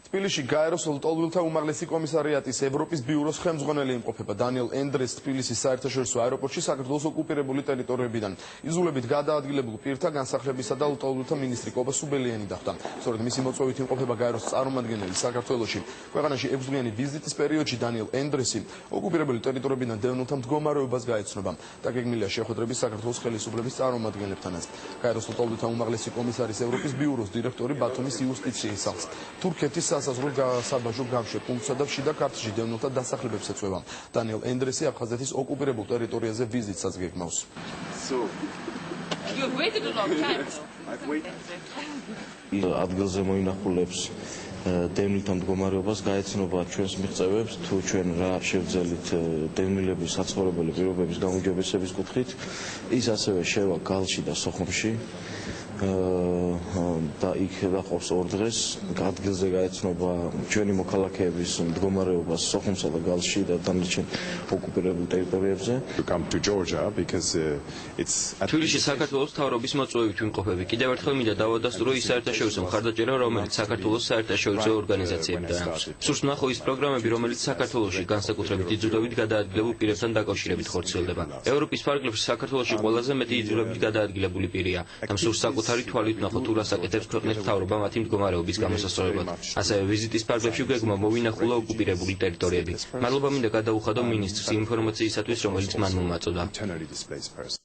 თბილისში გაეროსოლ ლტოლვილთა უმაღლესი კომისარიატის ევროპის ბიუროს ხელმძღვანელი იმყოფება დანიელ ენდრეს თბილისის საერთაშორისო აეროპორტში საქართველოს ოკუპირებული ტერიტორიებიდან იზოლებით გადაადგილებულ პირთა განსახლებისა და ლტოლვილთა მინისტრი კობა სუბელიანი დახვდა. სწორედ მისი მოწვევით იმყოფება გაეროს წარმომადგენელი საქართველოში. ქვეყანაში 6 დღიანი ვიზიტის პერიოდში დანიელ ენდრესი ოკუპირებული ტერიტორიებიდან დევნილთა მდგომარეობას გაეცნობა. დაგეგმილია შეხვედრები საქართველოს ხელისუფლების წარმომადგენლებთანაც. გაეროს ლტოლვილთა უმაღლესი კომისარის ევროპის ბიუროს დირექტორი ბათუმის იუსტიციის სახლს თურქეთის სასაზღვრო საბაჟო გამშე-პუნქტსა და შიდა ქართლში დევნილთა დასახლებებს ეწევა. დანიელ ენდრესი აფხაზეთის ოკუპირებულ ტერიტორიაზე ვიზიტსაც გეგმავს. ადგილზე მოინახულებს დევნილთა მდგომარეობას გაეცნობა ჩვენს მიღწევებს თუ ჩვენ რა შევძელით დევნილების საცხოვრებელი პირობების გაუმჯობესების კუთხით. ის ასევე შევა გალში და სოხუმში და იქ დაყავს 2 დღეს. ადგილზე გაეცნობა ჩვენი მოქალაქეების მდგომარეობას სოხუმსა და გალში და დანარჩენ ოკუპირებულ ტერიტორიებზე. თბილისში საქართველოს მთავრობის მოწვევით ვიმყოფები. კიდევ ერთხელ მინდა დავადასტურო ის საერთაშორისო მხარდაჭერა, რომელიც საქართველოს საერთაშორისო ორგანიზაციებიდან აქვს. სურს ვნახო ის პროგრამები, რომელიც საქართველოში განსაკუთრებით იძულებით გადაადგილებულ პირებთან დაკავშირებით ხორციელდება. ევროპის ფარგლებში საქართველოში ყველაზე მეტი იძულებით გადაადგილებული პირია და სურს საკუთარი თვალით ვნახო თუ რას აკეთებს ქვეყნის მთავრობა მათი მდგომარეობის გამოსასწორებლად. ასევე ვიზიტის ფარგლებში გეგმა მოვინახულა ოკუპირებული ტერიტორიები. მადლობა მინდა გადაუხადო მინისტრს ინფორმაციისათვის, რომელიც მან მომაწოდა.